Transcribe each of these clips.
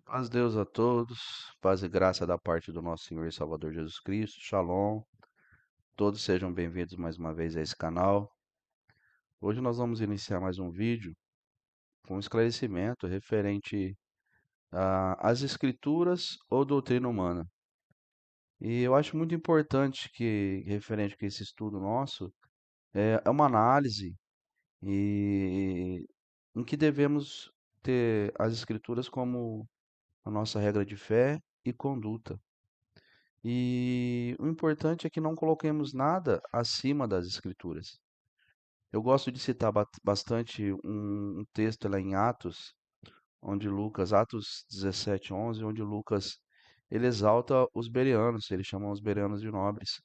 Paz de Deus a todos, paz e graça da parte do nosso Senhor e Salvador Jesus Cristo, Shalom. Todos sejam bem-vindos mais uma vez a esse canal. Hoje nós vamos iniciar mais um vídeo com esclarecimento referente às Escrituras ou doutrina humana. E eu acho muito importante que, referente a esse estudo nosso, é uma análise e em que devemos ter as Escrituras como a nossa regra de fé e conduta. E o importante é que não coloquemos nada acima das Escrituras. Eu gosto de citar bastante um texto lá em Atos, Atos 17:11, onde Lucas ele exalta os bereanos, ele chama os bereanos de nobres.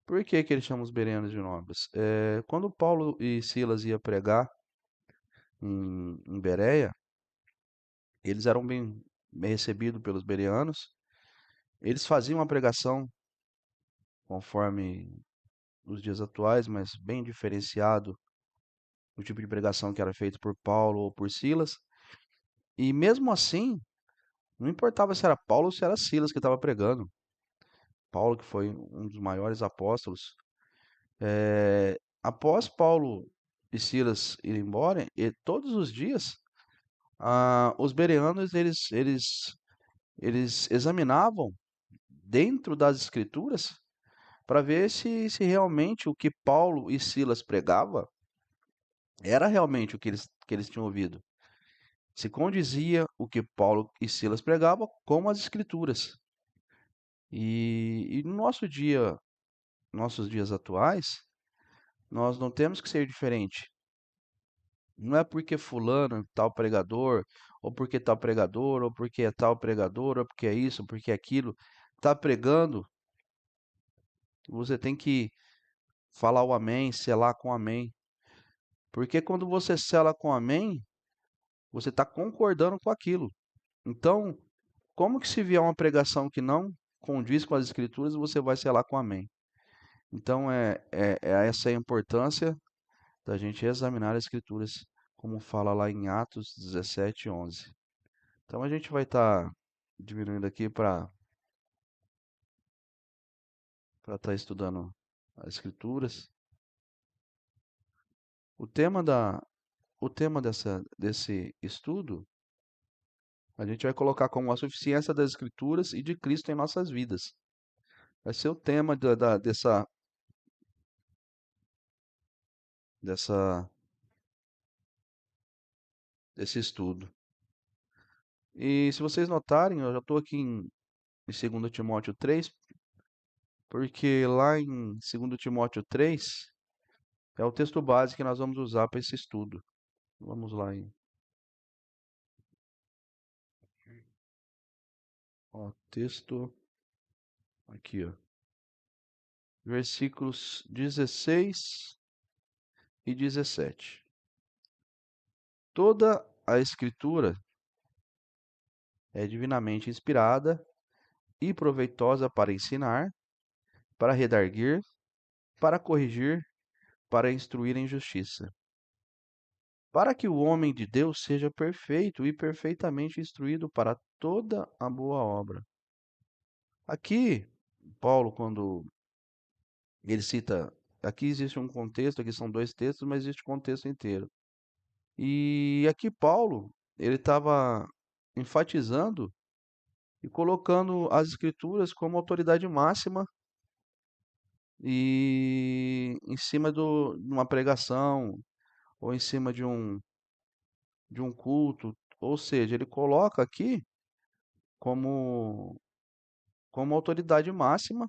Por que que ele chama os bereanos de nobres? Quando Paulo e Silas iam pregar em Bereia, eles eram bem recebidos pelos bereanos. Eles faziam uma pregação conforme os dias atuais, mas bem diferenciado do tipo de pregação que era feito por Paulo ou por Silas. E mesmo assim, não importava se era Paulo ou se era Silas que estava pregando. Paulo, que foi um dos maiores apóstolos, após Paulo e Silas irem embora, e todos os dias, os bereanos eles examinavam dentro das escrituras para ver se realmente o que Paulo e Silas pregava era realmente o que eles tinham ouvido. Se condizia o que Paulo e Silas pregavam com as escrituras. E no nossos dias atuais, nós não temos que ser diferente. Não é porque fulano, tal pregador, ou porque é tal pregador, ou porque é isso, ou porque é aquilo, está pregando, você tem que falar o amém, selar com amém. Porque quando você sela com amém, você está concordando com aquilo. Então, como que se vier uma pregação que não condiz com as escrituras, você vai selar com amém? Então, é essa a importância da gente examinar as escrituras, como fala lá em Atos 17:11. Então, a gente vai estar diminuindo aqui para estar estudando as escrituras. O tema da, o tema desse estudo, a gente vai colocar como a suficiência das escrituras e de Cristo em nossas vidas. Vai ser o tema dessa, desse estudo. E se vocês notarem, eu já estou aqui em 2 Timóteo 3, porque lá em 2 Timóteo 3 é o texto base que nós vamos usar para esse estudo. Vamos lá em texto aqui, ó, versículos 16 e 17. Toda a escritura é divinamente inspirada e proveitosa para ensinar, para redarguir, para corrigir, para instruir em justiça, para que o homem de Deus seja perfeito e perfeitamente instruído para toda a boa obra. Aqui, Paulo, quando ele cita, aqui existe um contexto, aqui são dois textos, mas existe o contexto inteiro. E aqui Paulo, ele estava enfatizando e colocando as escrituras como autoridade máxima e em cima de uma pregação ou em cima de um culto, ou seja, ele coloca aqui como como autoridade máxima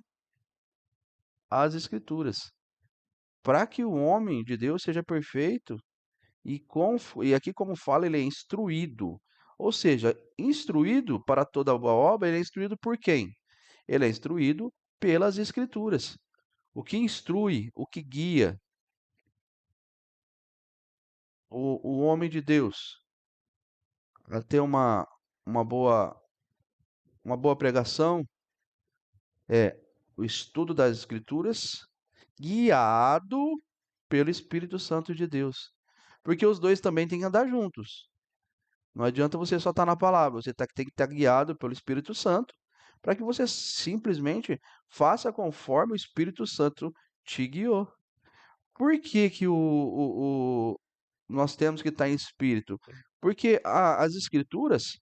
as escrituras, para que o homem de Deus seja perfeito e aqui como fala, ele é instruído. Ou seja, instruído para toda boa obra, ele é instruído por quem? Ele é instruído pelas escrituras. O que instrui, o que guia o homem de Deus a ter uma boa, uma boa pregação é o estudo das escrituras guiado pelo Espírito Santo de Deus. Porque os dois também têm que andar juntos. Não adianta você só estar na palavra, você tem que estar guiado pelo Espírito Santo, para que você simplesmente faça conforme o Espírito Santo te guiou. Por que que nós temos que estar em espírito? Porque as escrituras,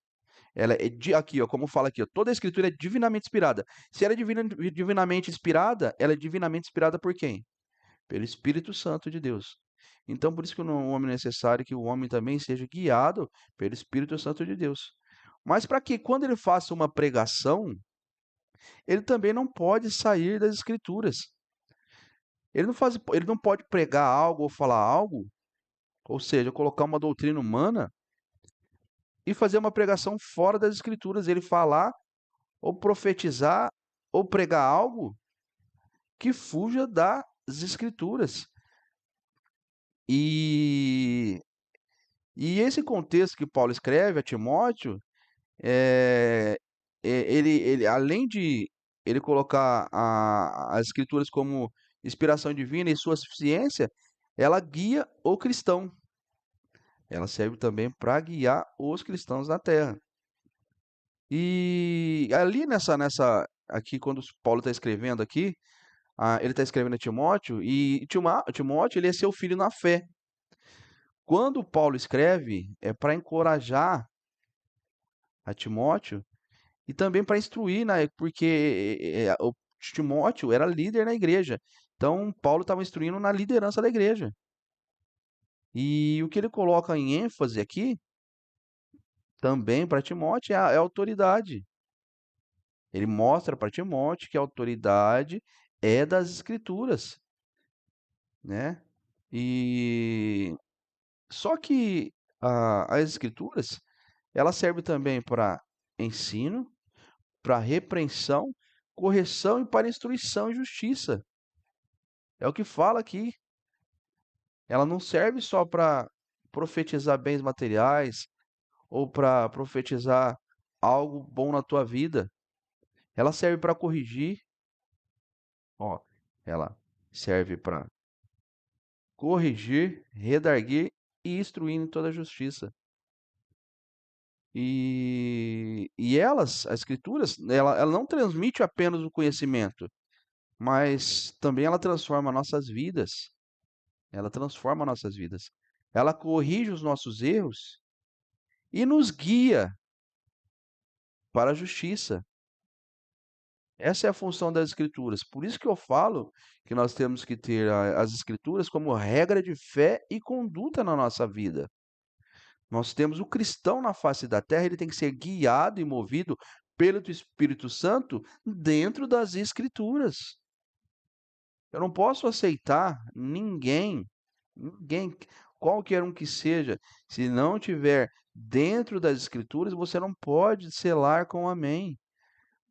ela é aqui, ó, como fala aqui, ó, toda a escritura é divinamente inspirada. Se ela é divinamente inspirada, ela é divinamente inspirada por quem? Pelo Espírito Santo de Deus. Então, por isso que no homem é necessário que o homem também seja guiado pelo Espírito Santo de Deus. Mas para que quando ele faça uma pregação, ele também não pode sair das escrituras. Ele não pode pregar algo ou falar algo, ou seja, colocar uma doutrina humana e fazer uma pregação fora das escrituras, ele falar ou profetizar ou pregar algo que fuja das escrituras. E esse contexto que Paulo escreve a Timóteo, é, ele além de ele colocar as escrituras como inspiração divina e sua suficiência, ela guia o cristão. Ela serve também para guiar os cristãos na terra. E ali aqui quando Paulo está escrevendo aqui, ele está escrevendo a Timóteo e Timóteo ele é seu filho na fé. Quando Paulo escreve, é para encorajar a Timóteo e também para instruir, né? Porque o Timóteo era líder na igreja. Então, Paulo estava instruindo na liderança da igreja. E o que ele coloca em ênfase aqui, também para Timóteo, é a autoridade. Ele mostra para Timóteo que a autoridade é das escrituras, né? E só que as escrituras, ela serve também para ensino, para repreensão, correção e para instrução e justiça. É o que fala aqui. Ela não serve só para profetizar bens materiais ou para profetizar algo bom na tua vida. Ela serve para corrigir, ó, ela serve para corrigir, redarguir e instruir em toda a justiça. As escrituras, ela não transmite apenas o conhecimento, mas também ela transforma nossas vidas. Ela transforma nossas vidas. Ela corrige os nossos erros e nos guia para a justiça. Essa é a função das escrituras. Por isso que eu falo que nós temos que ter as escrituras como regra de fé e conduta na nossa vida. Nós temos o cristão na face da terra, ele tem que ser guiado e movido pelo Espírito Santo dentro das escrituras. Eu não posso aceitar ninguém, qualquer um que seja, se não tiver dentro das escrituras, você não pode selar com amém.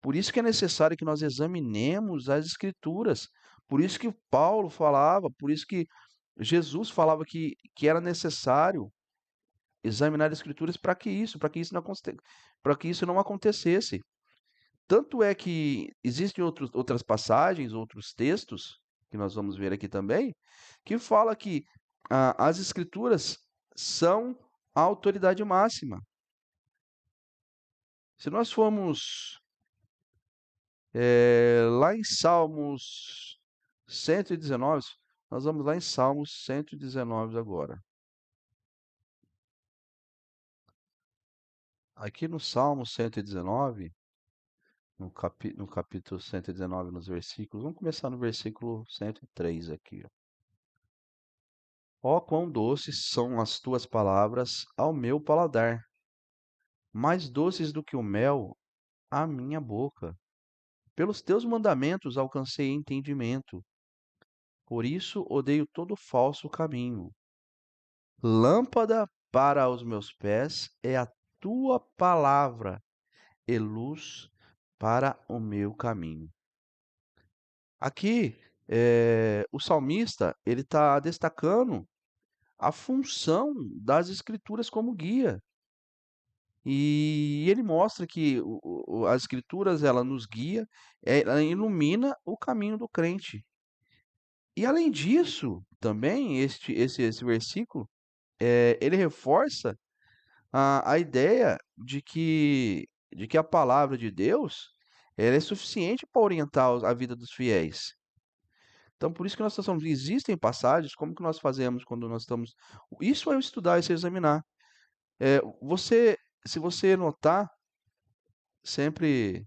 Por isso que é necessário que nós examinemos as escrituras. Por isso que Paulo falava, por isso que Jesus falava que era necessário examinar as escrituras para que isso não para que isso não acontecesse. Tanto é que existem outras passagens, outros textos, que nós vamos ver aqui também, que fala que as escrituras são a autoridade máxima. Se nós formos lá em Salmos 119, nós vamos lá em Salmos 119 agora. Aqui no Salmo 119, no capítulo 119, nos versículos, vamos começar no versículo 103 aqui. Ó, quão doces são as tuas palavras ao meu paladar, mais doces do que o mel à minha boca. Pelos teus mandamentos alcancei entendimento, por isso odeio todo falso caminho. Lâmpada para os meus pés é a tua palavra e luz para o meu caminho. Aqui, o salmista ele está destacando a função das escrituras como guia. E ele mostra que as escrituras ela nos guia, ela ilumina o caminho do crente. E além disso, também esse versículo, ele reforça a ideia de que a palavra de Deus, ela é suficiente para orientar a vida dos fiéis. Então, por isso que nós estamos, existem passagens, como que nós fazemos quando nós estamos, isso é estudar, isso é examinar. Você, se você notar, sempre,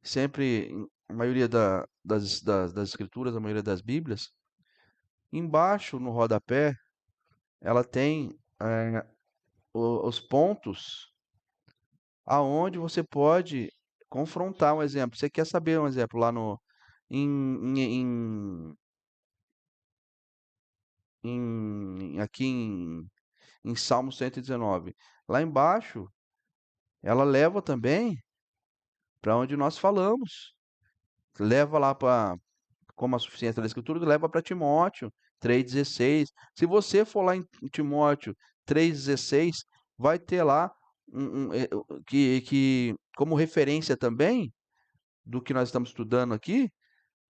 sempre, a maioria das escrituras, a maioria das Bíblias, embaixo no rodapé, ela tem os pontos aonde você pode confrontar um exemplo. Você quer saber um exemplo lá no em, aqui em Salmo 119. Lá embaixo, ela leva também para onde nós falamos. Leva lá para como a suficiência da Escritura, leva para Timóteo 3,16. Se você for lá em Timóteo 3,16, vai ter lá como referência também do que nós estamos estudando aqui,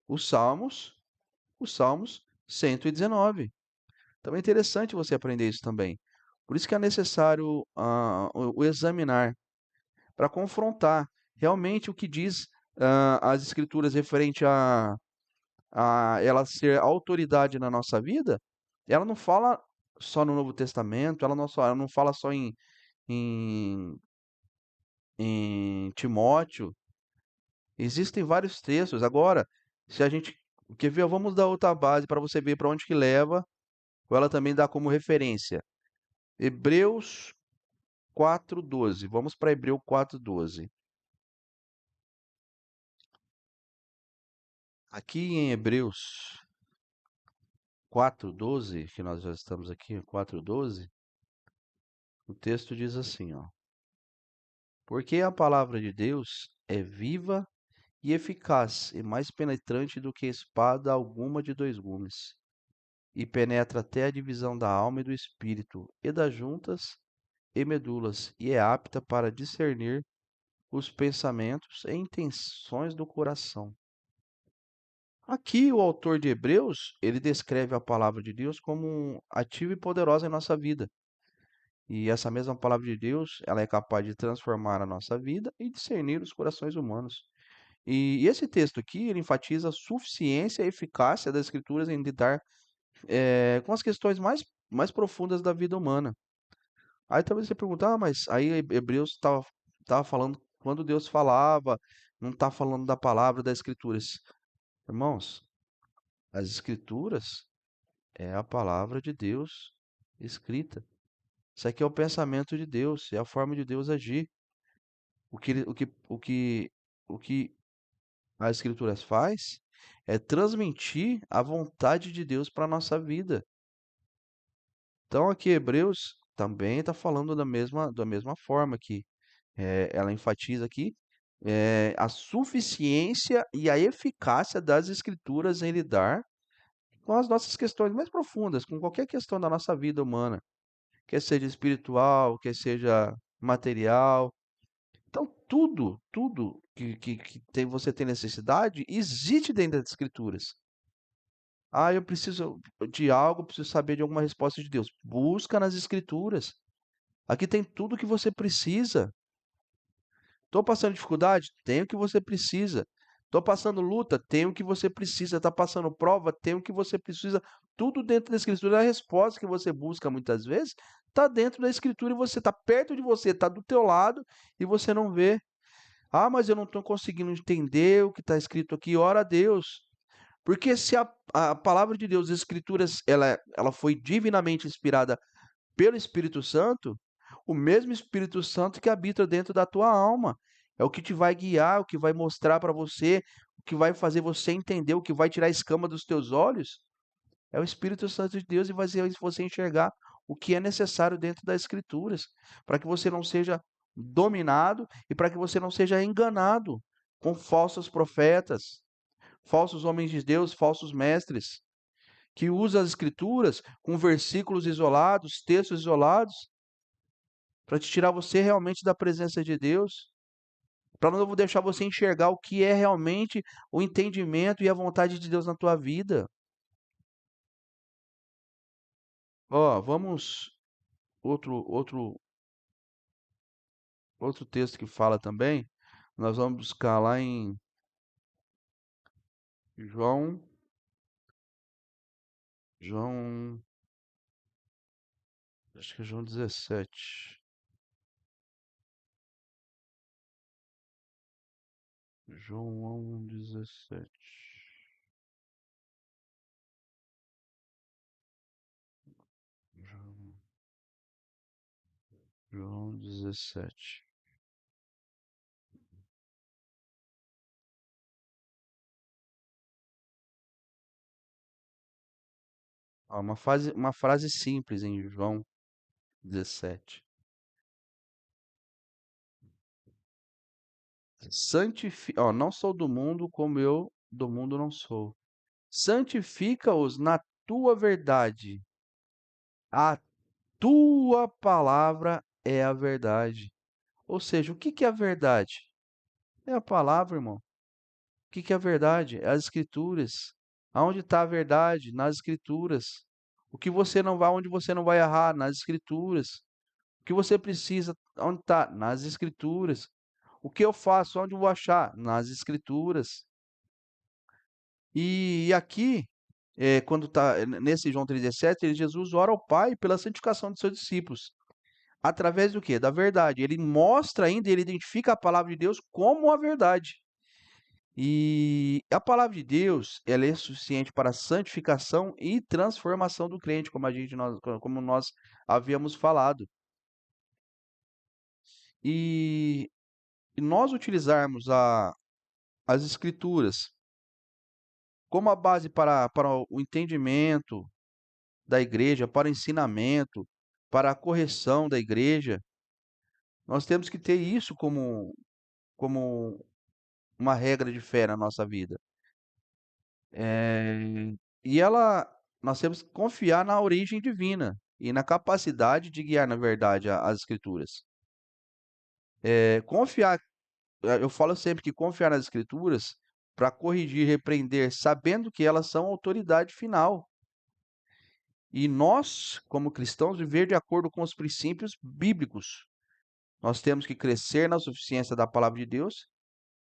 os Salmos, os Salmos 119. Então é interessante você aprender isso também. Por isso que é necessário o examinar, para confrontar realmente o que diz as Escrituras referente a ela ser autoridade na nossa vida. Ela não fala só no Novo Testamento, ela não fala só em, em Timóteo. Existem vários textos. Agora, se a gente quer ver, vamos dar outra base para você ver para onde que leva, ou ela também dá como referência. Hebreus 4:12. Vamos para Hebreu 4:12. Aqui em Hebreus 4:12, que nós já estamos aqui, 4:12, o texto diz assim, ó: Porque a palavra de Deus é viva e eficaz, e mais penetrante do que espada alguma de dois gumes, e penetra até a divisão da alma e do espírito, e das juntas e medulas, e é apta para discernir os pensamentos e intenções do coração. Aqui o autor de Hebreus, ele descreve a palavra de Deus como ativa e poderosa em nossa vida. E essa mesma palavra de Deus, ela é capaz de transformar a nossa vida e discernir os corações humanos. E esse texto aqui, ele enfatiza a suficiência e eficácia das Escrituras em lidar com as questões mais profundas da vida humana. Aí talvez você perguntar, mas aí Hebreus estava falando quando Deus falava, não está falando da palavra das Escrituras. Irmãos, as Escrituras é a palavra de Deus escrita. Isso aqui é o pensamento de Deus, é a forma de Deus agir. O que, ele- o que as Escrituras faz é transmitir a vontade de Deus para a nossa vida. Então, aqui, Hebreus também está falando da mesma forma que ela enfatiza aqui a suficiência e a eficácia das Escrituras em lidar com as nossas questões mais profundas, com qualquer questão da nossa vida humana, quer seja espiritual, quer seja material. Então, tudo que você tem necessidade, existe dentro das Escrituras. Ah, eu preciso de algo, preciso saber de alguma resposta de Deus. Busca nas Escrituras. Aqui tem tudo o que você precisa. Estou passando dificuldade? Tem o que você precisa. Estou passando luta? Tem o que você precisa. Está passando prova? Tem o que você precisa. Tudo dentro da Escritura. A resposta que você busca muitas vezes está dentro da Escritura e você está perto de você, está do teu lado e você não vê. Ah, mas eu não estou conseguindo entender o que está escrito aqui. Ora a Deus. Porque se a palavra de Deus, as Escrituras, ela foi divinamente inspirada pelo Espírito Santo, o mesmo Espírito Santo que habita dentro da tua alma. É o que te vai guiar, o que vai mostrar para você, o que vai fazer você entender, o que vai tirar a escama dos teus olhos. É o Espírito Santo de Deus e vai fazer você enxergar o que é necessário dentro das Escrituras, para que você não seja dominado e para que você não seja enganado com falsos profetas, falsos homens de Deus, falsos mestres, que usam as Escrituras com versículos isolados, textos isolados, para te tirar você realmente da presença de Deus, para não deixar você enxergar o que é realmente o entendimento e a vontade de Deus na tua vida. Ó, vamos outro outro texto que fala também, nós vamos buscar lá em João, João, acho que é João 17. João 17. João, João 17. Ó, uma frase simples em João 17. Ó, não sou do mundo como eu do mundo não sou. Santifica-os na tua verdade. A tua palavra é a verdade. Ou seja, o que que é a verdade? É a palavra, irmão. O que que é a verdade? É as escrituras. Aonde está a verdade? Nas escrituras. O que você não vai, onde você não vai errar? Nas escrituras. O que você precisa, onde está? Nas escrituras. O que eu faço, onde eu vou achar? Nas escrituras. E aqui, quando está nesse João 3,17, Jesus ora ao Pai pela santificação de seus discípulos. Através do quê? Da verdade. Ele mostra ainda, ele identifica a palavra de Deus como a verdade. E a palavra de Deus, ela é suficiente para a santificação e transformação do crente, como nós havíamos falado. E, e nós utilizarmos as escrituras como a base para o entendimento da igreja, para o ensinamento, para a correção da igreja, nós temos que ter isso como uma regra de fé na nossa vida. Eh, e nós temos que confiar na origem divina e na capacidade de guiar, na verdade, as escrituras. Confiar, eu falo sempre que confiar nas escrituras para corrigir, repreender, sabendo que elas são autoridade final. E nós, como cristãos, viver de acordo com os princípios bíblicos. Nós temos que crescer na suficiência da palavra de Deus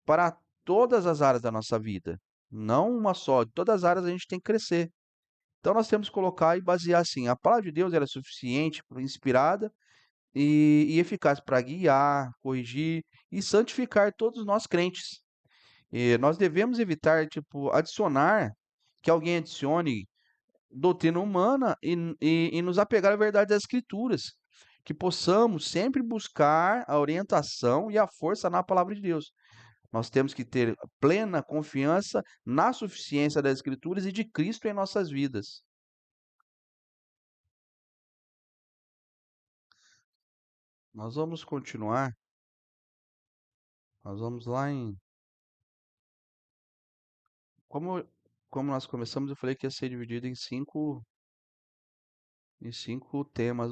para todas as áreas da nossa vida. Não uma só, de todas as áreas a gente tem que crescer. Então nós temos que colocar e basear assim, a palavra de Deus ela é suficiente, inspirada e eficaz para guiar, corrigir e santificar todos nós crentes. E nós devemos evitar, tipo, adicionar, que alguém adicione doutrina humana e nos apegar à verdade das Escrituras. Que possamos sempre buscar a orientação e a força na palavra de Deus. Nós temos que ter plena confiança na suficiência das Escrituras e de Cristo em nossas vidas. Nós vamos continuar, nós vamos lá em. Como, como nós começamos, eu falei que ia ser dividido em cinco temas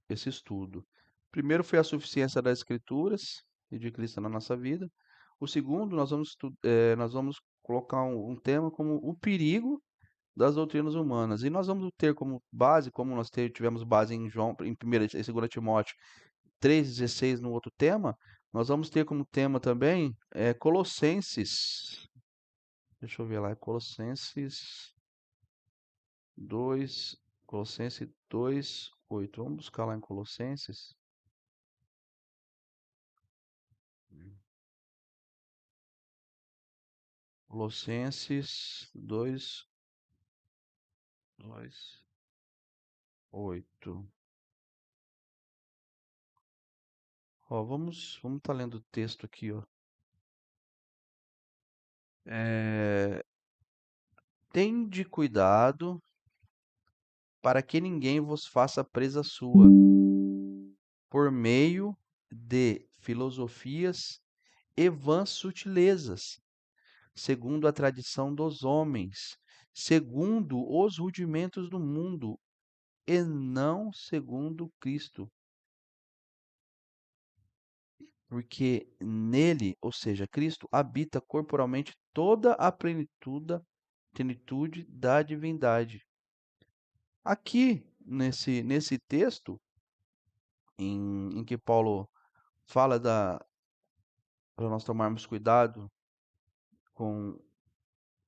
esse estudo. Primeiro foi a suficiência das Escrituras e de Cristo na nossa vida. O segundo, nós vamos colocar um tema como o perigo das doutrinas humanas. E nós vamos ter como base, como nós tivemos base em João, em 1 e 2 Timóteo 3,16 no outro tema, nós vamos ter como tema também Colossenses. Deixa eu ver lá, Colossenses 2, Colossenses 2:8. Vamos buscar lá em Colossenses. Colossenses 2:8. Ó, vamos tá lendo o texto aqui, ó. É, Tende cuidado para que ninguém vos faça presa sua, por meio de filosofias e vãs sutilezas, segundo a tradição dos homens, segundo os rudimentos do mundo, e não segundo Cristo. Porque nele, ou seja, Cristo, habita corporalmente toda a plenitude da divindade. Aqui, nesse texto, em que Paulo fala para nós tomarmos cuidado com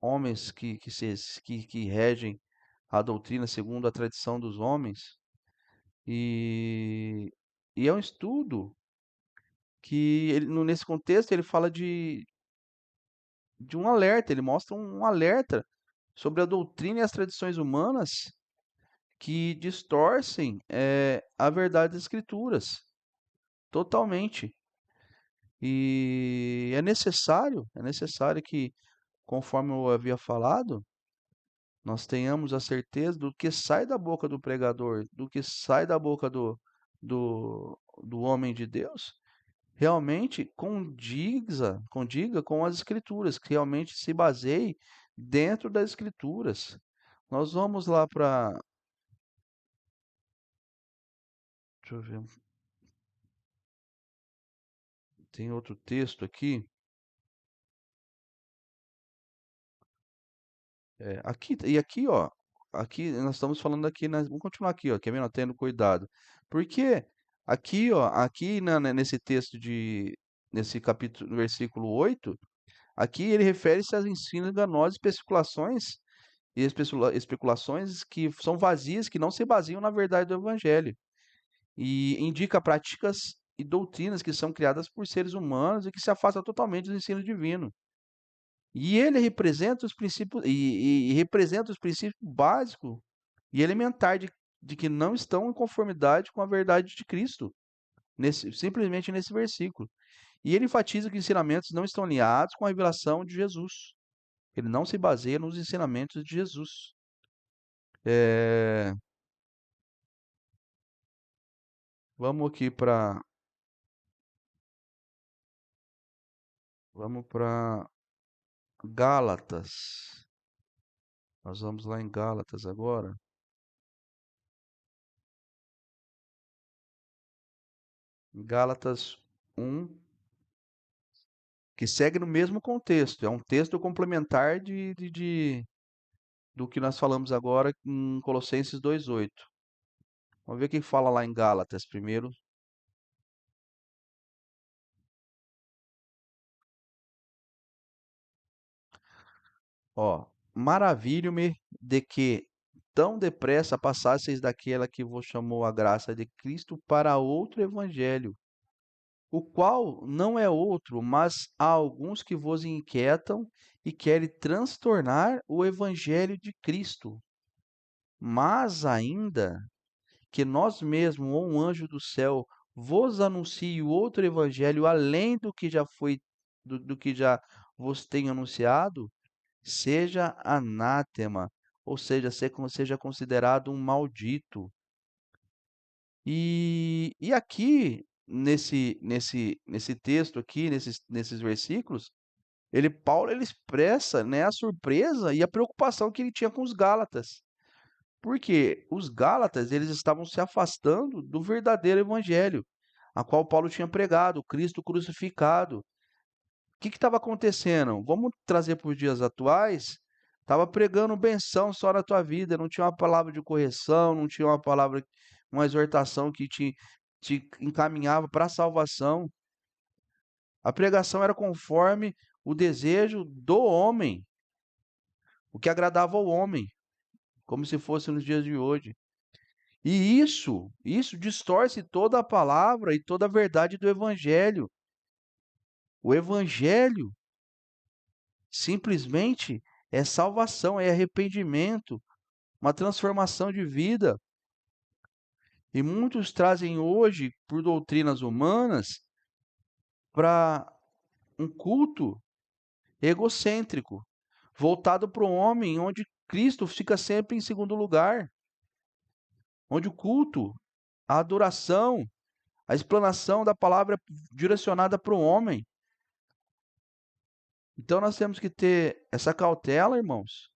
homens que regem a doutrina segundo a tradição dos homens. E, e é um estudo que, nesse contexto, ele fala de um alerta, ele mostra um alerta sobre a doutrina e as tradições humanas que distorcem a verdade das Escrituras totalmente. E é necessário que, conforme eu havia falado, nós tenhamos a certeza do que sai da boca do pregador, do que sai da boca do homem de Deus, realmente condiga com as Escrituras, que realmente se baseie dentro das Escrituras. Nós vamos lá para. Deixa eu ver, tem outro texto aqui. Aqui, ó, aqui nós estamos falando aqui, vamos continuar aqui, ó, que é menor tendo cuidado. Porque aqui, ó, nesse texto nesse capítulo, no versículo 8, aqui ele refere-se às ensinos enganosos, especulações que são vazias, que não se baseiam na verdade do evangelho. E indica práticas e doutrinas que são criadas por seres humanos e que se afastam totalmente do ensino divino. E ele representa os princípios e representa os princípios básicos e elementar de que não estão em conformidade com a verdade de Cristo, simplesmente nesse versículo. E ele enfatiza que os ensinamentos não estão alinhados com a revelação de Jesus. Ele não se baseia nos ensinamentos de Jesus. É, vamos para Gálatas. Nós vamos lá em Gálatas agora. Gálatas 1, que segue no mesmo contexto. É um texto complementar do que nós falamos agora em Colossenses 2:8. Vamos ver o que fala lá em Gálatas primeiro. Ó, maravilho-me de que tão depressa passasseis daquela que vos chamou a graça de Cristo para outro evangelho, o qual não é outro, mas há alguns que vos inquietam e querem transtornar o evangelho de Cristo. Mas ainda que nós mesmos ou um anjo do céu vos anuncie outro evangelho além do que já vos tenho anunciado, seja anátema, ou seja, seja considerado um maldito. E aqui, nesse texto aqui, nesses versículos, Paulo, ele expressa, né, a surpresa e a preocupação que ele tinha com os Gálatas. Porque os Gálatas, eles estavam se afastando do verdadeiro evangelho, a qual Paulo tinha pregado, Cristo crucificado. O que estava acontecendo? Vamos trazer para os dias atuais. Estava pregando benção só na tua vida, não tinha uma palavra de correção, não tinha uma palavra, uma exortação que te encaminhava para a salvação. A pregação era conforme o desejo do homem, o que agradava ao homem, como se fosse nos dias de hoje. E isso distorce toda a palavra e toda a verdade do evangelho. O evangelho simplesmente é salvação, é arrependimento, uma transformação de vida. E muitos trazem hoje, por doutrinas humanas, para um culto egocêntrico, voltado para o homem, onde Cristo fica sempre em segundo lugar, onde o culto, a adoração, a explanação da palavra é direcionada para o homem. Então nós temos que ter essa cautela, irmãos.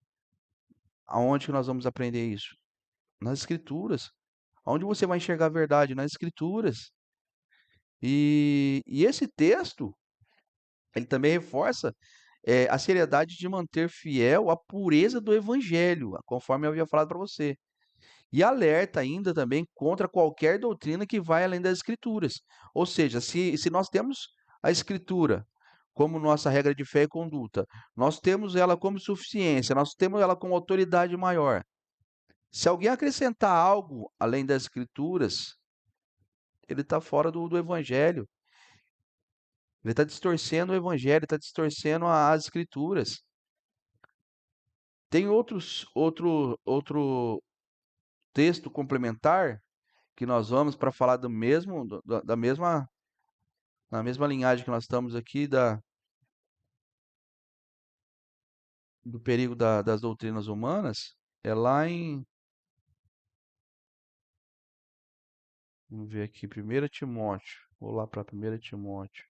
Aonde que nós vamos aprender isso? Nas Escrituras. Onde você vai enxergar a verdade? Nas Escrituras. E esse texto, ele também reforça a seriedade de manter fiel a pureza do Evangelho, conforme eu havia falado para você. E alerta ainda também contra qualquer doutrina que vai além das Escrituras. Ou seja, se nós temos a Escritura como nossa regra de fé e conduta, nós temos ela como suficiência, nós temos ela como autoridade maior. Se alguém acrescentar algo além das Escrituras, ele está fora do Evangelho. Ele está distorcendo o Evangelho, está distorcendo as Escrituras. Tem outro texto complementar que nós vamos para falar do mesmo, da mesma, na mesma linhagem que nós estamos aqui, do perigo das doutrinas humanas, é lá em, vamos ver aqui, 1 Timóteo. Vou lá para 1 Timóteo.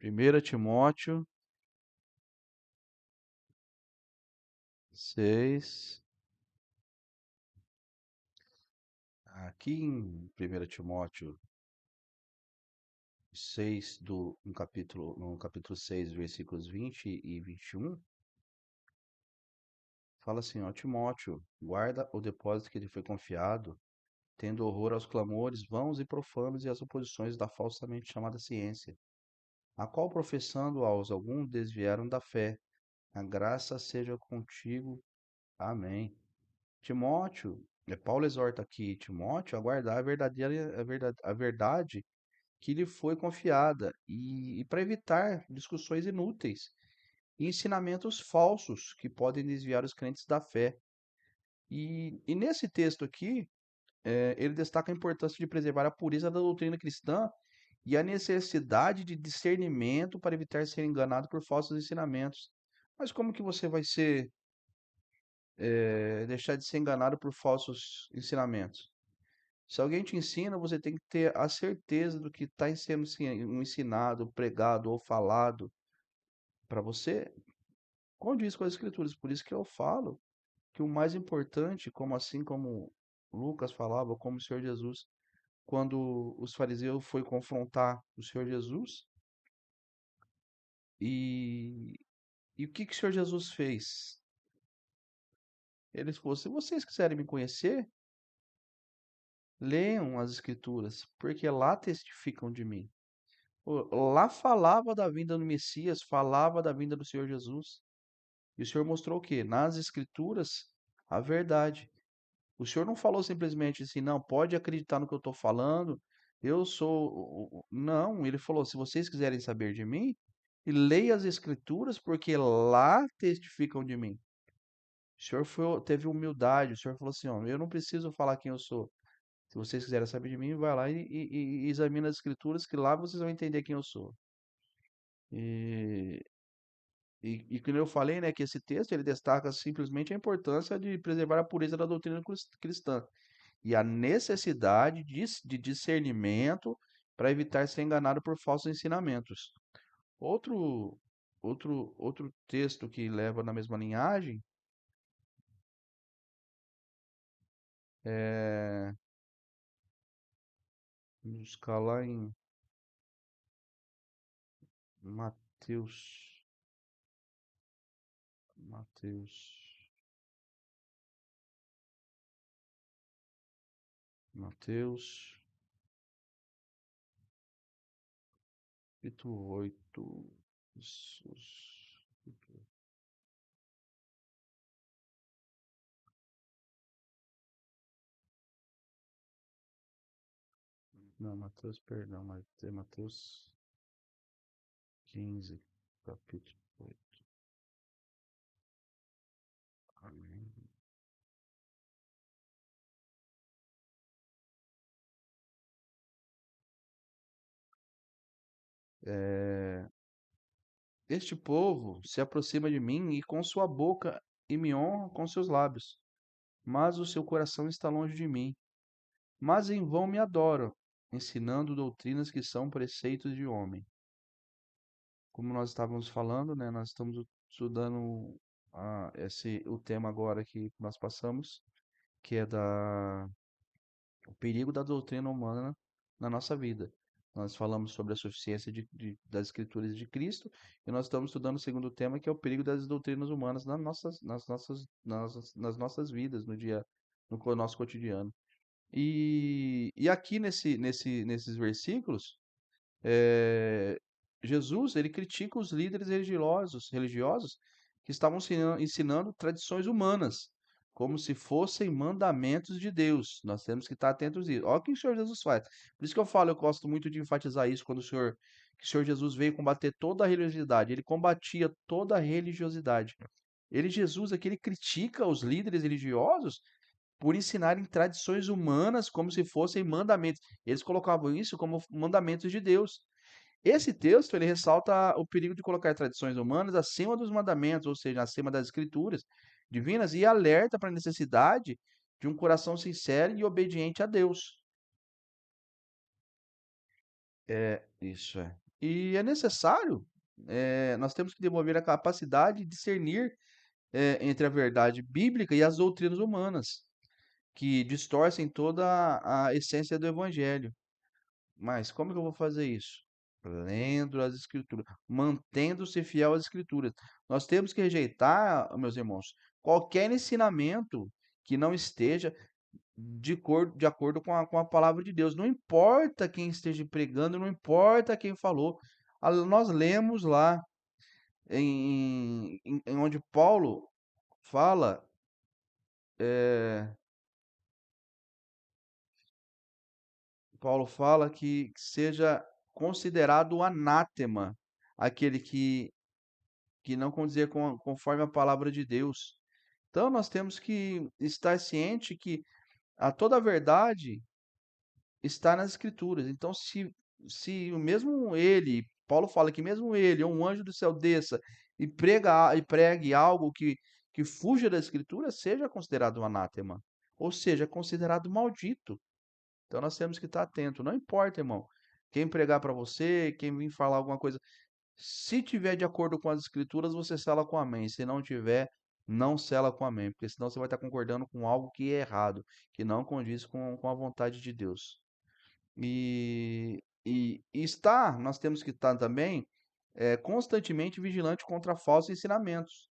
1 Timóteo 6. Aqui em 1 Timóteo 6, no capítulo 6, versículos 20 e 21, fala assim, ó, Timóteo, guarda o depósito que lhe foi confiado, tendo horror aos clamores vãos e profanos e às oposições da falsamente chamada ciência, a qual professando aos alguns desviaram da fé. A graça seja contigo. Amém. Timóteo, Paulo exorta aqui Timóteo a guardar a verdade que lhe foi confiada e para evitar discussões inúteis e ensinamentos falsos que podem desviar os crentes da fé. E nesse texto aqui, ele destaca a importância de preservar a pureza da doutrina cristã e a necessidade de discernimento para evitar ser enganado por falsos ensinamentos. Mas como que você vai deixar de ser enganado por falsos ensinamentos? Se alguém te ensina, você tem que ter a certeza do que está sendo ensinado, pregado ou falado para você, condiz com as Escrituras. Por isso que eu falo que o mais importante, como assim como Lucas falava, como o Senhor Jesus, quando os fariseus foi confrontar o Senhor Jesus, e, e o que que o Senhor Jesus fez? Ele falou: se vocês quiserem me conhecer, leiam as Escrituras, porque lá testificam de mim. Lá falava da vinda do Messias, falava da vinda do Senhor Jesus. E o Senhor mostrou o quê? Nas Escrituras, a verdade. O Senhor não falou simplesmente assim, não, pode acreditar no que eu estou falando, eu sou. Não, ele falou: se vocês quiserem saber de mim, leia as Escrituras, porque lá testificam de mim. O Senhor teve humildade, o Senhor falou assim: ó, eu não preciso falar quem eu sou. Se vocês quiserem saber de mim, vai lá e examina as Escrituras, que lá vocês vão entender quem eu sou. E, e como eu falei, né, que esse texto ele destaca simplesmente a importância de preservar a pureza da doutrina cristã e a necessidade de discernimento para evitar ser enganado por falsos ensinamentos. Outro, outro texto que leva na mesma linhagem é, vamos buscar lá em Mateus, Mateus, Mateus, capítulo 8. Jesus. Não, Mateus, perdão, mas é Mateus 15, capítulo 8. Amém. É, este povo se aproxima de mim e com sua boca e me honra com seus lábios, mas o seu coração está longe de mim. Mas em vão me adoram, ensinando doutrinas que são preceitos de homem. Como nós estávamos falando, né, nós estamos estudando o tema agora que nós passamos, que é o perigo da doutrina humana na nossa vida. Nós falamos sobre a suficiência das Escrituras de Cristo e nós estamos estudando o segundo tema, que é o perigo das doutrinas humanas nas nossas vidas, no nosso cotidiano. E aqui nesses versículos, eh, Jesus ele critica os líderes religiosos que estavam ensinando tradições humanas, como se fossem mandamentos de Deus. Nós temos que estar atentos a isso. Olha o que o Senhor Jesus faz. Por isso que eu falo, eu gosto muito de enfatizar isso quando que o Senhor Jesus veio combater toda a religiosidade. Ele combatia toda a religiosidade. Jesus aqui, ele critica os líderes religiosos por ensinarem tradições humanas como se fossem mandamentos. Eles colocavam isso como mandamentos de Deus. Esse texto ele ressalta o perigo de colocar tradições humanas acima dos mandamentos, ou seja, acima das escrituras divinas, e alerta para a necessidade de um coração sincero e obediente a Deus. Isso é. E é necessário, nós temos que desenvolver a capacidade de discernir entre a verdade bíblica e as doutrinas humanas, que distorcem toda a essência do evangelho. Mas como que eu vou fazer isso? Lendo as escrituras, mantendo-se fiel às escrituras. Nós temos que rejeitar, meus irmãos, qualquer ensinamento que não esteja de acordo com a palavra de Deus. Não importa quem esteja pregando, não importa quem falou. Nós lemos lá em onde Paulo fala, é, que seja considerado anátema aquele que não condizer conforme a palavra de Deus. Então nós temos que estar ciente que toda a verdade está nas escrituras. Então se o mesmo ele, Paulo fala que mesmo ele, ou um anjo do céu desça e pregue algo que fuja da escritura, seja considerado um anátema, ou seja, considerado maldito. Então nós temos que estar atento. Não importa, irmão, quem pregar para você, quem vir falar alguma coisa, se tiver de acordo com as escrituras, você sela com amém. Se não tiver, não sela com amém, porque senão você vai estar concordando com algo que é errado, que não condiz com a vontade de Deus. Nós temos que estar também constantemente vigilante contra falsos ensinamentos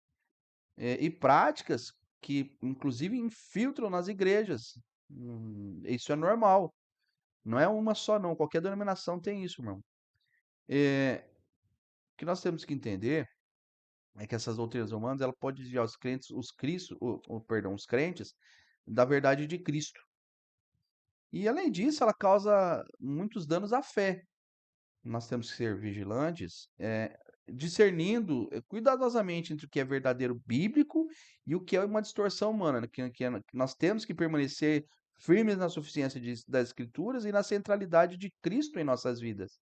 e práticas que, inclusive, infiltram nas igrejas. Isso é normal. Não é uma só, não. Qualquer denominação tem isso, irmão. O que nós temos que entender é que essas doutrinas humanas ela pode desviar os crentes, os crentes da verdade de Cristo. E além disso, ela causa muitos danos à fé. Nós temos que ser vigilantes, discernindo cuidadosamente entre o que é verdadeiro bíblico e o que é uma distorção humana, né? Que nós temos que permanecer firmes na suficiência das Escrituras e na centralidade de Cristo em nossas vidas.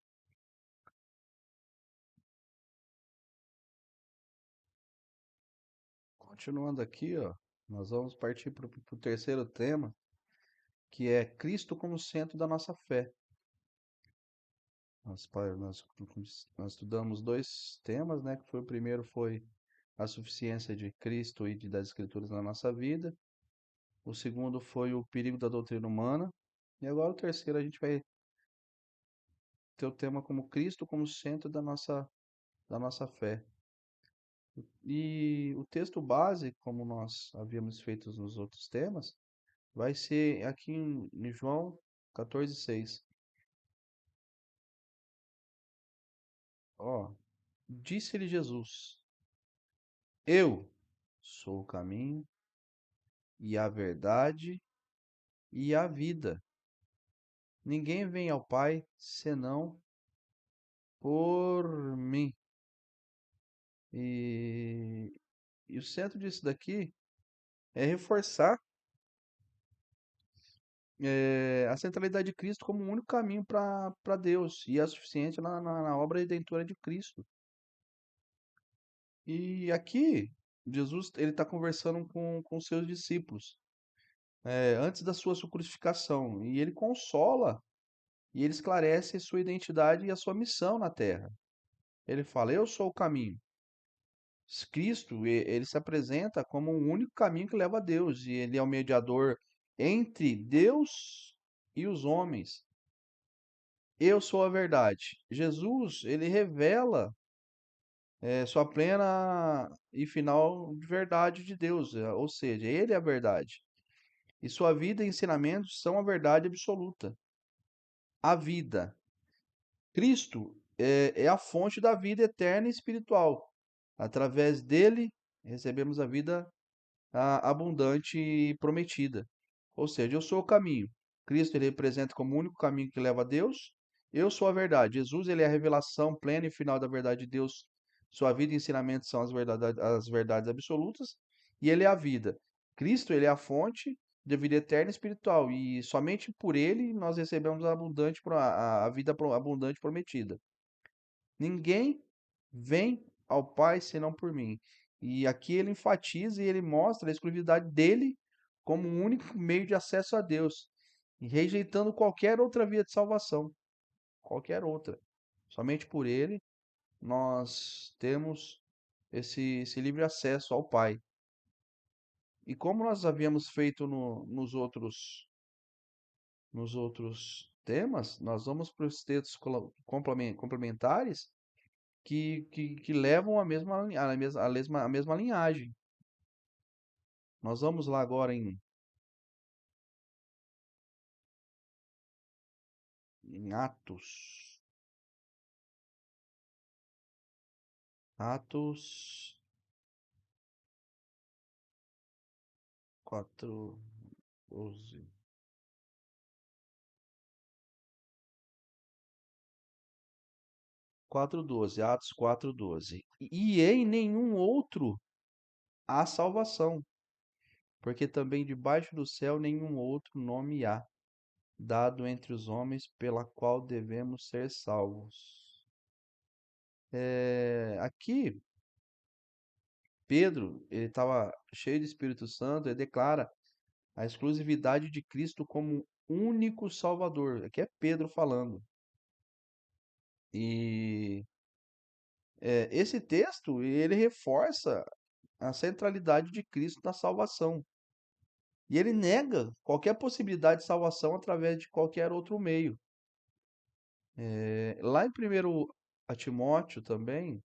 Continuando aqui, ó, nós vamos partir para o terceiro tema, que é Cristo como centro da nossa fé. Nós estudamos dois temas, né? Que foi o primeiro foi a suficiência de Cristo e das Escrituras na nossa vida. O segundo foi o perigo da doutrina humana. E agora o terceiro a gente vai ter o tema como Cristo como centro da nossa fé. E o texto base, como nós havíamos feito nos outros temas, vai ser aqui em João 14:6. Ó, disse-lhe Jesus: Eu sou o caminho e a verdade e a vida. Ninguém vem ao Pai senão por mim. E, e o centro disso daqui é reforçar a centralidade de Cristo como o único caminho para Deus e a suficiência na obra redentora de Cristo. E aqui, Jesus ele está conversando com seus discípulos antes da sua crucificação e ele consola e ele esclarece sua identidade e a sua missão na terra. Ele fala: Eu sou o caminho. Cristo, ele se apresenta como o único caminho que leva a Deus, e ele é o mediador entre Deus e os homens. Eu sou a verdade. Jesus, ele revela sua plena e final verdade de Deus, ou seja, ele é a verdade. E sua vida e ensinamentos são a verdade absoluta. A vida. Cristo é a fonte da vida eterna e espiritual. Através dele, recebemos a vida abundante e prometida. Ou seja, eu sou o caminho. Cristo ele representa como o único caminho que leva a Deus. Eu sou a verdade. Jesus ele é a revelação plena e final da verdade de Deus. Sua vida e ensinamentos são as verdades absolutas. E ele é a vida. Cristo ele é a fonte de vida eterna e espiritual. E somente por ele nós recebemos a vida abundante prometida. Ninguém vem ao Pai senão por mim. E aqui ele enfatiza e ele mostra a exclusividade dele como o único meio de acesso a Deus, e rejeitando qualquer outra via de salvação, qualquer outra. Somente por ele nós temos esse livre acesso ao Pai. E como nós havíamos feito nos outros temas, nós vamos para os textos complementares que levam a mesma linhagem. Nós vamos lá agora em Atos. Atos 4:12. 4:12, Atos 4:12. E em nenhum outro há salvação, porque também debaixo do céu nenhum outro nome há, dado entre os homens pela qual devemos ser salvos. Aqui, Pedro, ele estava cheio de Espírito Santo e declara a exclusividade de Cristo como único Salvador. Aqui é Pedro falando. E esse texto, ele reforça a centralidade de Cristo na salvação. E ele nega qualquer possibilidade de salvação através de qualquer outro meio. Lá em 1 a Timóteo também,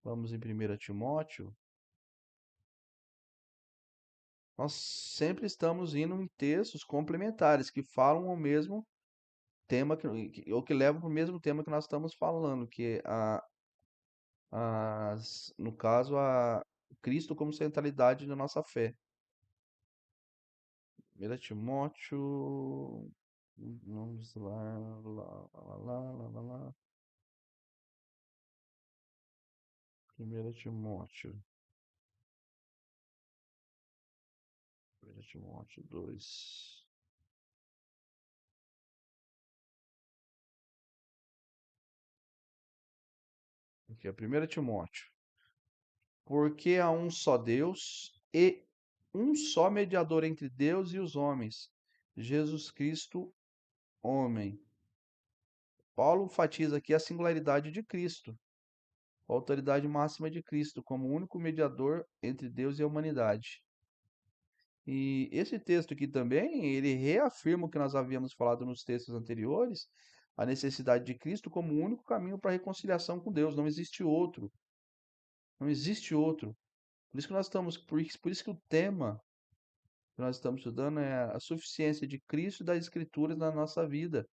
vamos em 1 Timóteo, nós sempre estamos indo em textos complementares que falam ao mesmo tema, ou que levam para o mesmo tema que nós estamos falando, que é no caso, a Cristo como centralidade da nossa fé. 1 Timóteo, vamos lá, lá, lá, lá, lá, lá, lá. 1 Timóteo, 1 Timóteo 2. Aqui é 1 Timóteo. Porque há um só Deus e um só mediador entre Deus e os homens, Jesus Cristo, homem. Paulo enfatiza aqui a singularidade de Cristo, a autoridade máxima de Cristo, como único mediador entre Deus e a humanidade. E esse texto aqui também, ele reafirma o que nós havíamos falado nos textos anteriores, a necessidade de Cristo como o único caminho para a reconciliação com Deus. Não existe outro. Não existe outro. Por isso que nós estamos, por isso que o tema que nós estamos estudando é a suficiência de Cristo e das Escrituras na nossa vida.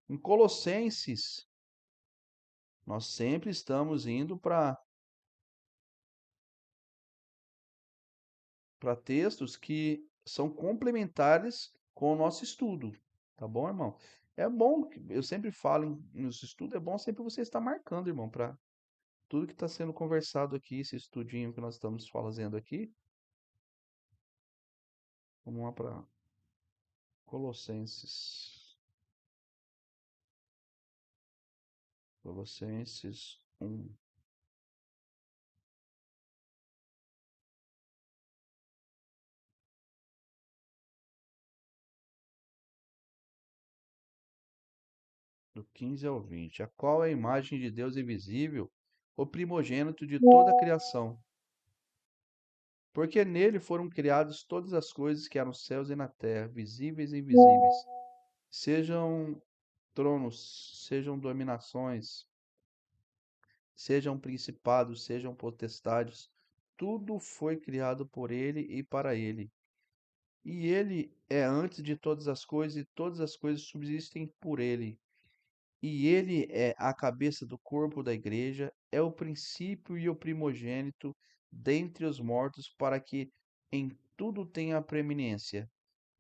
Em Colossenses, nós sempre estamos indo para textos que são complementares com o nosso estudo. Tá bom, irmão? É bom, eu sempre falo nos estudos, é bom sempre você estar marcando, irmão, para tudo que está sendo conversado aqui, esse estudinho que nós estamos fazendo aqui. Vamos lá para Colossenses. Colossenses 1. Do 15 ao 20. A qual é a imagem de Deus invisível, o primogênito de toda a criação. Porque nele foram criadas todas as coisas que há nos céus e na terra, visíveis e invisíveis. Sejam tronos, sejam dominações, sejam principados, sejam potestades, tudo foi criado por ele e para ele. E ele é antes de todas as coisas, e todas as coisas subsistem por ele. E ele é a cabeça do corpo da igreja, é o princípio e o primogênito dentre os mortos, para que em tudo tenha preeminência,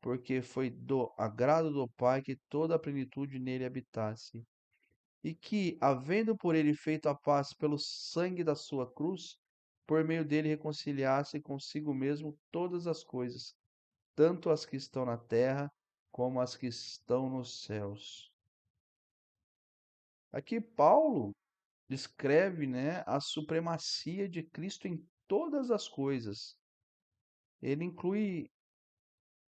porque foi do agrado do Pai que toda a plenitude nele habitasse. E que, havendo por ele feito a paz pelo sangue da sua cruz, por meio dele reconciliasse consigo mesmo todas as coisas, tanto as que estão na terra como as que estão nos céus. Aqui Paulo descreve, né, a supremacia de Cristo em todas as coisas. Ele inclui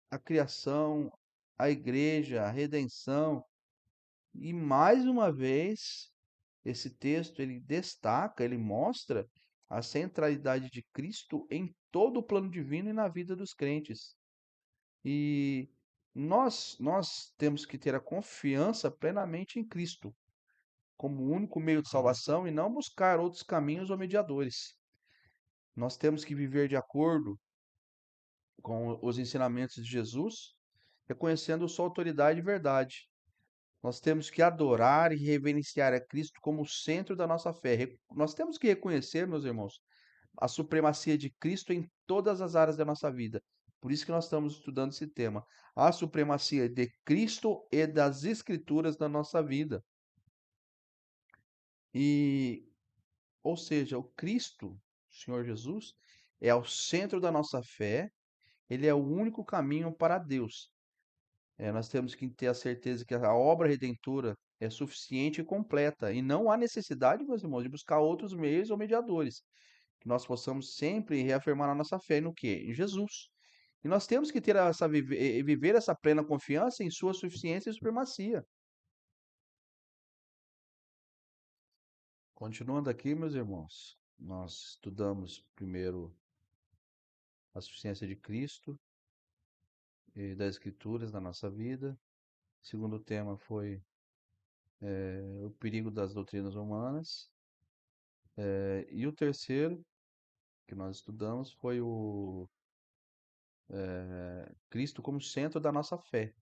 a criação, a igreja, a redenção, e mais uma vez esse texto ele destaca, ele mostra a centralidade de Cristo em todo o plano divino e na vida dos crentes. E nós temos que ter a confiança plenamente em Cristo como o único meio de salvação e não buscar outros caminhos ou mediadores. Nós temos que viver de acordo com os ensinamentos de Jesus, reconhecendo sua autoridade e verdade. Nós temos que adorar e reverenciar a Cristo como o centro da nossa fé. Nós temos que reconhecer, meus irmãos, a supremacia de Cristo em todas as áreas da nossa vida. Por isso que nós estamos estudando esse tema, a supremacia de Cristo e das Escrituras na nossa vida. E, ou seja, o Cristo, o Senhor Jesus, é o centro da nossa fé, ele é o único caminho para Deus. Nós temos que ter a certeza que a obra redentora é suficiente e completa, e não há necessidade, meus irmãos, de buscar outros meios ou mediadores. Que nós possamos sempre reafirmar a nossa fé no quê? Em Jesus. E nós temos que ter viver essa plena confiança em sua suficiência e supremacia. Continuando aqui, meus irmãos, nós estudamos primeiro a suficiência de Cristo e das Escrituras na nossa vida. O segundo tema foi o perigo das doutrinas humanas. E o terceiro que nós estudamos foi o Cristo como centro da nossa fé,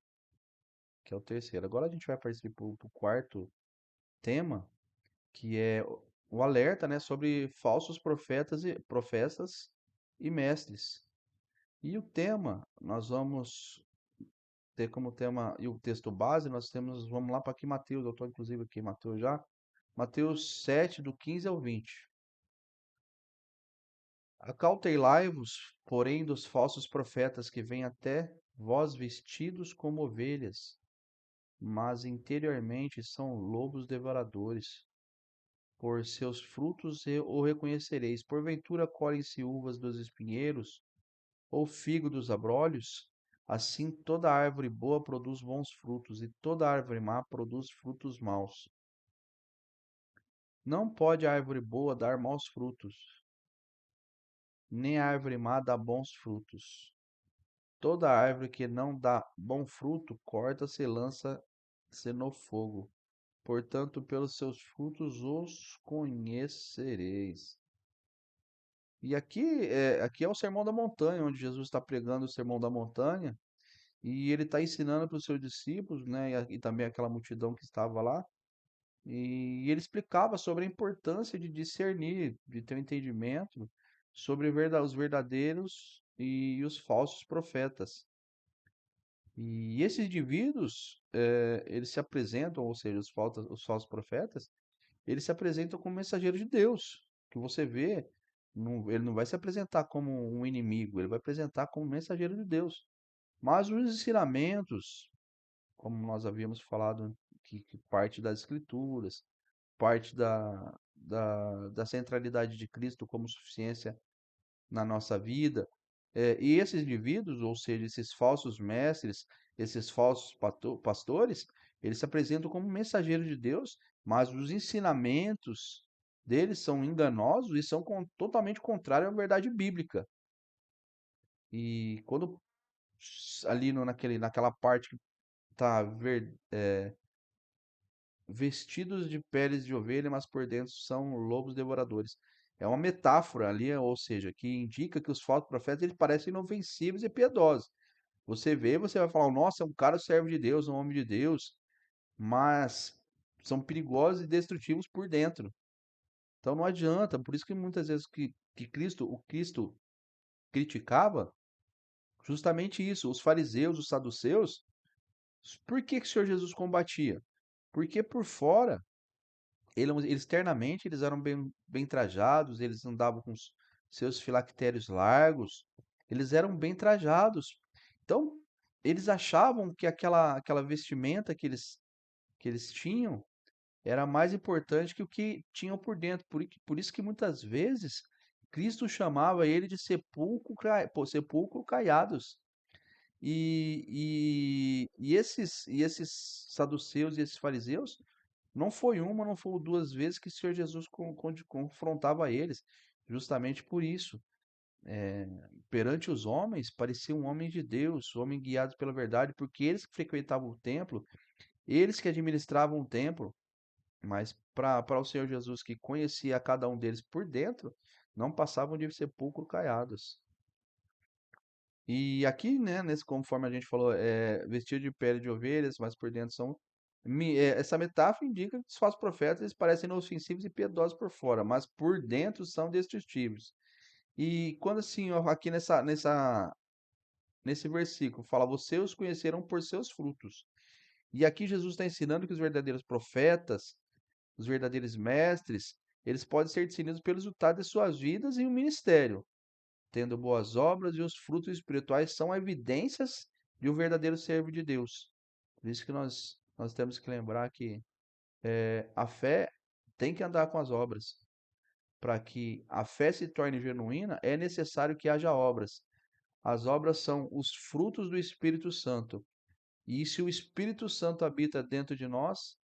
que é o terceiro. Agora a gente vai partir para o quarto tema, que é o alerta, né, sobre falsos profetas e mestres. E o tema, nós vamos ter como tema, e o texto base, nós temos, vamos lá para aqui, Mateus, eu estou inclusive aqui, Mateus já, Mateus 7, do 15 ao 20. Acautelai-vos, porém, dos falsos profetas que vêm até vós vestidos como ovelhas, mas interiormente são lobos devoradores. Por seus frutos o reconhecereis. Porventura colhem-se uvas dos espinheiros, ou figo dos abrolhos? Assim toda árvore boa produz bons frutos, e toda árvore má produz frutos maus. Não pode a árvore boa dar maus frutos, nem a árvore má dar bons frutos. Toda árvore que não dá bom fruto, corta-se e lança-se no fogo. Portanto, pelos seus frutos os conhecereis. E aqui é o Sermão da Montanha, onde Jesus está pregando o Sermão da Montanha, e ele está ensinando para os seus discípulos, né, e também aquela multidão que estava lá, e ele explicava sobre a importância de discernir, de ter um entendimento sobre os verdadeiros e os falsos profetas. E esses indivíduos, eles se apresentam, ou seja, os falsos profetas, eles se apresentam como mensageiros de Deus, que você vê, ele não vai se apresentar como um inimigo, ele vai apresentar como mensageiro de Deus. Mas os ensinamentos, como nós havíamos falado, que parte das Escrituras, parte da centralidade de Cristo como suficiência na nossa vida. E esses indivíduos, ou seja, esses falsos mestres, esses falsos pastores, eles se apresentam como mensageiros de Deus, mas os ensinamentos deles são enganosos e são totalmente contrários à verdade bíblica. E quando ali naquela parte que está vestidos de peles de ovelha, mas por dentro são lobos devoradores. É uma metáfora ali, ou seja, que indica que os falsos profetas eles parecem inofensivos e piedosos. Você vê, você vai falar, nossa, é um cara servo de Deus, um homem de Deus, mas são perigosos e destrutivos por dentro. Então não adianta, por isso que muitas vezes o Cristo criticava justamente isso, os fariseus, os saduceus. Por que que o Senhor Jesus combatia? Porque por fora, eles externamente eles eram bem trajados, eles andavam com os seus filactérios largos, eles eram bem trajados. Então, eles achavam que aquela vestimenta que eles tinham era mais importante que o que tinham por dentro. Por isso que muitas vezes Cristo chamava ele de sepulcro caiados. E esses saduceus e esses fariseus, não foi uma, não foi duas vezes que o Senhor Jesus confrontava eles, justamente por isso. É, perante os homens, parecia um homem de Deus, um homem guiado pela verdade, porque eles que frequentavam o templo, eles que administravam o templo, mas para o Senhor Jesus, que conhecia cada um deles por dentro, não passavam de sepulcro caiados. E aqui, né, conforme a gente falou, vestido de pele de ovelhas, mas por dentro são. Essa metáfora indica que os falsos profetas eles parecem inofensivos e piedosos por fora, mas por dentro são destrutíveis. E quando assim, ó, aqui nesse versículo, fala: Você os conheceram por seus frutos. E aqui Jesus está ensinando que os verdadeiros profetas, os verdadeiros mestres, eles podem ser discernidos pelos resultados de suas vidas e o ministério, tendo boas obras e os frutos espirituais são evidências de um verdadeiro servo de Deus. Por isso que nós temos que lembrar que a fé tem que andar com as obras. Para que a fé se torne genuína, é necessário que haja obras. As obras são os frutos do Espírito Santo. E se o Espírito Santo habita dentro de nós,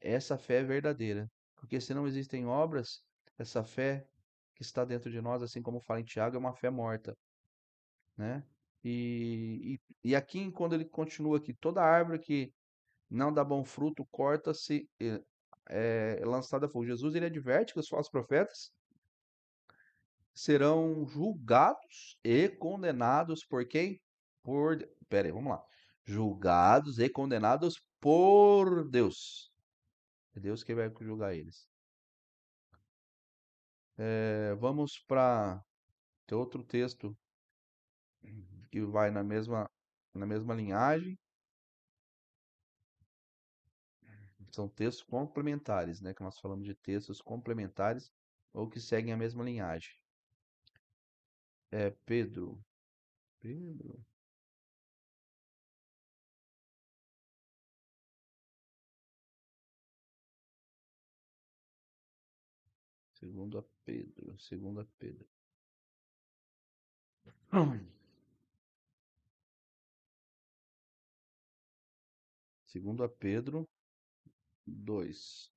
essa fé é verdadeira. Porque se não existem obras, essa fé que está dentro de nós, assim como fala em Tiago, é uma fé morta, né? E aqui, quando ele continua aqui, toda árvore que não dá bom fruto, corta-se, é lançada a fogo. Jesus, ele adverte que os falsos profetas serão julgados e condenados por quem? Pera aí, vamos lá. Julgados e condenados por Deus. É Deus que vai julgar eles. Vamos para outro texto que vai na mesma linhagem. São textos complementares, né? Que nós falamos de textos complementares ou que seguem a mesma linhagem. Pedro. Pedro. Segundo a Pedro. Segundo a Pedro. Segundo a Pedro 2.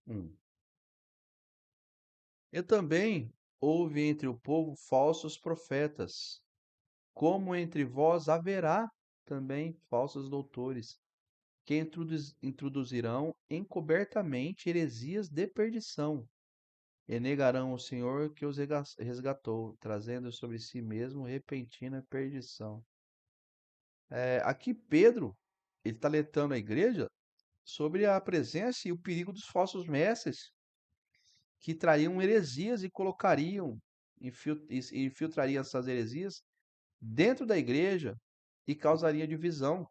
1. E também houve entre o povo falsos profetas, como entre vós haverá também falsos doutores, que introduzirão encobertamente heresias de perdição, e negarão o Senhor que os resgatou, trazendo sobre si mesmo repentina perdição. Aqui Pedro, ele está alertando a igreja sobre a presença e o perigo dos falsos mestres, que trariam heresias e infiltrariam essas heresias dentro da igreja e causaria divisão.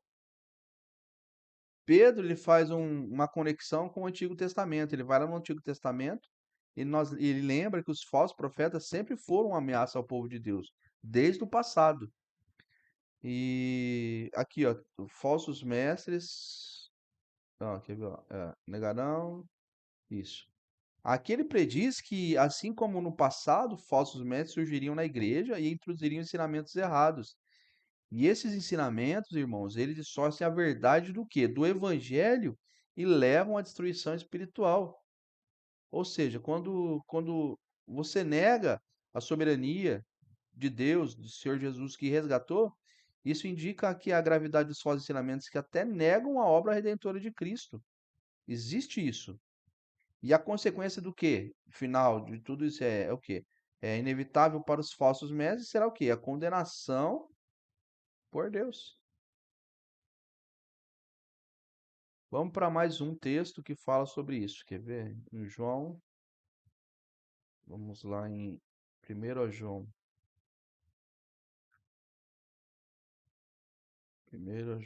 Pedro ele faz uma conexão com o Antigo Testamento. Ele vai lá no Antigo Testamento e ele lembra que os falsos profetas sempre foram uma ameaça ao povo de Deus, desde o passado. E aqui, ó, falsos mestres, ó, quer ver, ó, negarão, isso. Aqui ele prediz que, assim como no passado, falsos mestres surgiriam na igreja e introduziriam ensinamentos errados. E esses ensinamentos, irmãos, eles distorcem a verdade do quê? Do evangelho e levam à destruição espiritual. Ou seja, quando você nega a soberania de Deus, do Senhor Jesus que resgatou, Isso indica que a gravidade dos falsos ensinamentos que até negam a obra redentora de Cristo. Existe isso. E a consequência do quê? Final de tudo isso é o quê? É inevitável para os falsos mestres, será o quê? A condenação por Deus. Vamos para mais um texto que fala sobre isso. Quer ver? Em João, vamos lá em 1 João, 1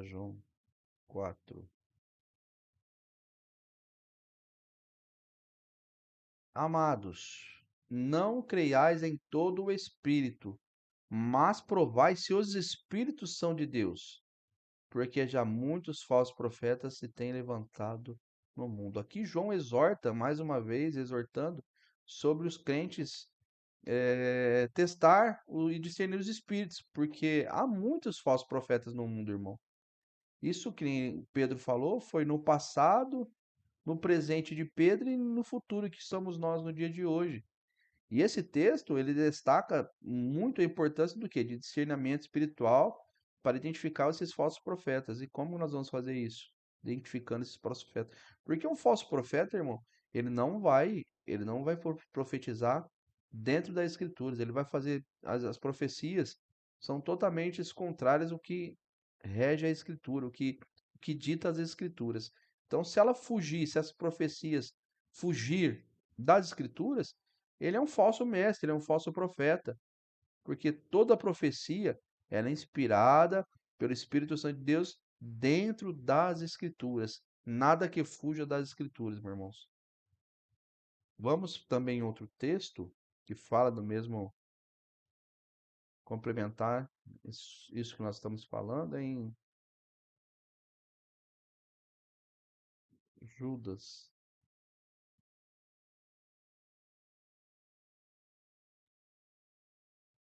João 4. Amados, não creiais em todo o Espírito, mas provai se os Espíritos são de Deus, porque já muitos falsos profetas se têm levantado no mundo. Aqui João exorta, mais uma vez, exortando sobre os crentes testar e discernir os espíritos, porque há muitos falsos profetas no mundo, irmão. Isso que nem Pedro falou foi no passado, no presente de Pedro e no futuro que somos nós no dia de hoje. E esse texto, ele destaca muito a importância do quê? De discernimento espiritual para identificar esses falsos profetas. E como nós vamos fazer isso? Identificando esses falsos profetas. Porque um falso profeta, irmão, ele não vai profetizar dentro das escrituras, ele vai fazer as profecias são totalmente contrárias ao que rege a escritura, o que dita as escrituras. Então, se ela fugir, se as profecias fugir das escrituras, ele é um falso mestre, ele é um falso profeta, porque toda profecia ela é inspirada pelo Espírito Santo de Deus dentro das Escrituras. Nada que fuja das Escrituras, meus irmãos. Vamos também em outro texto que fala do mesmo complementar isso que nós estamos falando em Judas.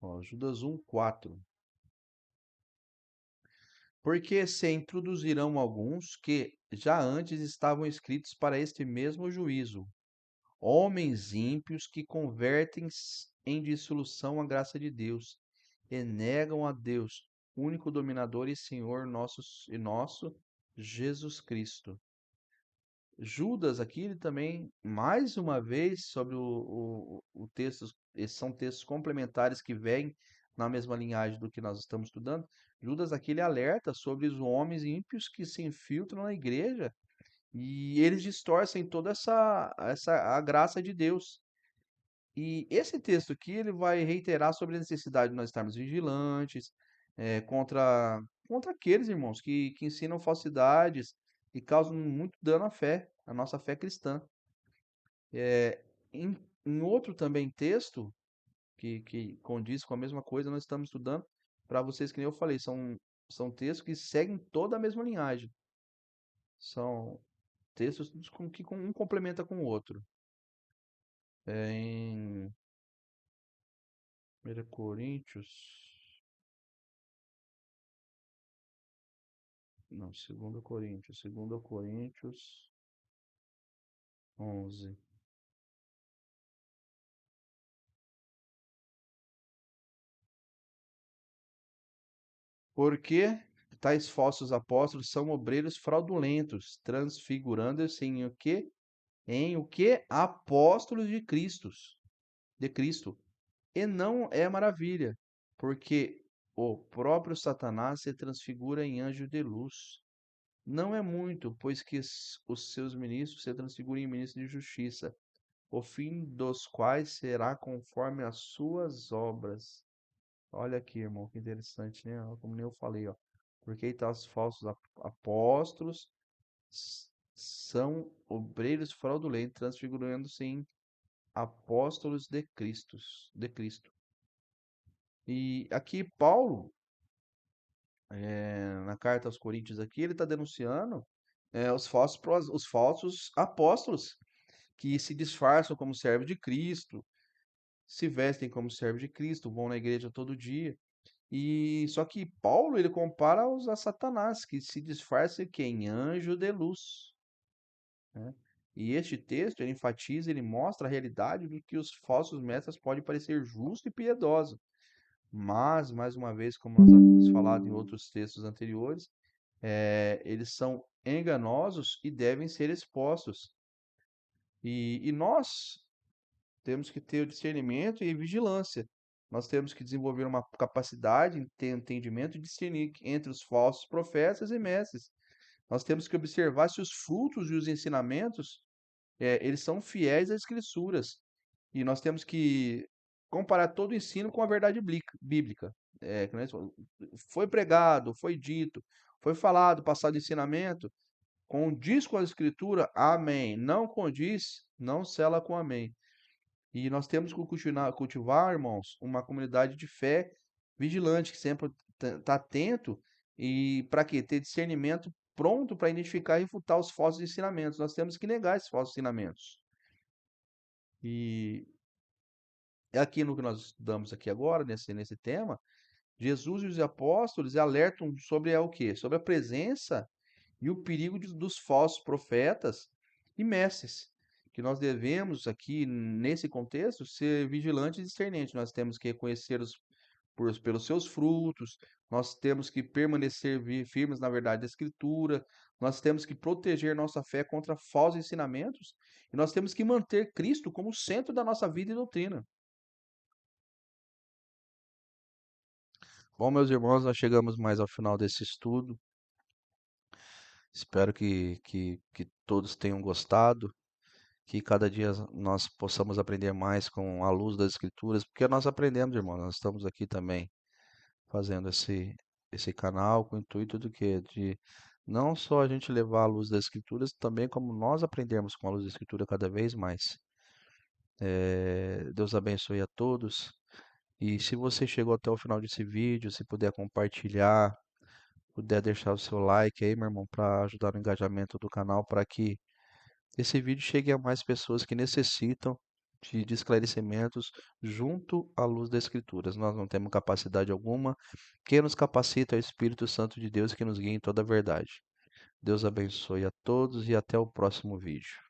Ó, Judas 1:4. Porque se introduzirão alguns que já antes estavam escritos para este mesmo juízo, homens ímpios que convertem em dissolução a graça de Deus e negam a Deus, único dominador e Senhor nosso Jesus Cristo. Judas aqui, ele também, mais uma vez, sobre o texto, esses são textos complementares que vêm na mesma linhagem do que nós estamos estudando. Judas aqui, ele alerta sobre os homens ímpios que se infiltram na igreja e eles distorcem toda a graça de Deus. E esse texto aqui, ele vai reiterar sobre a necessidade de nós estarmos vigilantes, contra aqueles irmãos que ensinam falsidades e causam muito dano à fé, à nossa fé cristã. É, em outro também texto, que condiz com a mesma coisa, nós estamos estudando, para vocês, que nem eu falei, são textos que seguem toda a mesma linhagem. São textos que um complementa com o outro. Em 1 Coríntios. Não, 2 Coríntios. 2 Coríntios 11. Porque tais falsos apóstolos são obreiros fraudulentos, transfigurando-se em o que? Apóstolos de Cristo. E não é maravilha, porque o próprio Satanás se transfigura em anjo de luz. Não é muito, pois que os seus ministros se transfiguram em ministros de justiça, o fim dos quais será conforme as suas obras. Olha aqui, irmão, que interessante, né? Como nem eu falei, ó. Porque tá os falsos apóstolos são obreiros fraudulentos, transfigurando-se em apóstolos de Cristo. E aqui Paulo, na carta aos Coríntios aqui, ele está denunciando os falsos apóstolos que se disfarçam como servos de Cristo, se vestem como servos de Cristo, vão na igreja todo dia. E só que Paulo ele compara-os a Satanás, que se disfarça que em anjo de luz, né? E este texto ele enfatiza, ele mostra a realidade do que os falsos mestres podem parecer justo e piedoso, mas, mais uma vez, como nós havíamos falado em outros textos anteriores, eles são enganosos e devem ser expostos. E nós temos que ter o discernimento e vigilância. Nós temos que desenvolver uma capacidade, ter entendimento e discernir entre os falsos profetas e mestres. Nós temos que observar se os frutos e os ensinamentos, eles são fiéis às escrituras. E nós temos que comparar todo o ensino com a verdade bíblica. Que nós falamos, foi pregado, foi dito, foi falado, passado ensinamento, condiz com a escritura, amém. Não condiz, não sela com amém. E nós temos que cultivar, irmãos, uma comunidade de fé vigilante, que sempre está atento e para quê? Ter discernimento pronto para identificar e refutar os falsos ensinamentos. Nós temos que negar esses falsos ensinamentos. E é aqui no que nós estudamos aqui agora, nesse tema, Jesus e os apóstolos alertam sobre o quê? Sobre a presença e o perigo dos falsos profetas e mestres, que nós devemos aqui, nesse contexto, ser vigilantes e discernentes. Nós temos que reconhecer pelos seus frutos, nós temos que permanecer firmes na verdade da Escritura, nós temos que proteger nossa fé contra falsos ensinamentos, e nós temos que manter Cristo como centro da nossa vida e doutrina. Bom, meus irmãos, nós chegamos mais ao final desse estudo. Espero que todos tenham gostado, que cada dia nós possamos aprender mais com a luz das Escrituras, porque nós aprendemos, irmão, nós estamos aqui também fazendo esse canal com o intuito do quê? De não só a gente levar a luz das Escrituras, também como nós aprendermos com a luz da Escritura cada vez mais. Deus abençoe a todos. E se você chegou até o final desse vídeo, se puder compartilhar, puder deixar o seu like aí, meu irmão, para ajudar no engajamento do canal, para que esse vídeo chegue a mais pessoas que necessitam de esclarecimentos junto à luz das Escrituras. Nós não temos capacidade alguma. Quem nos capacita é o Espírito Santo de Deus que nos guia em toda a verdade. Deus abençoe a todos e até o próximo vídeo.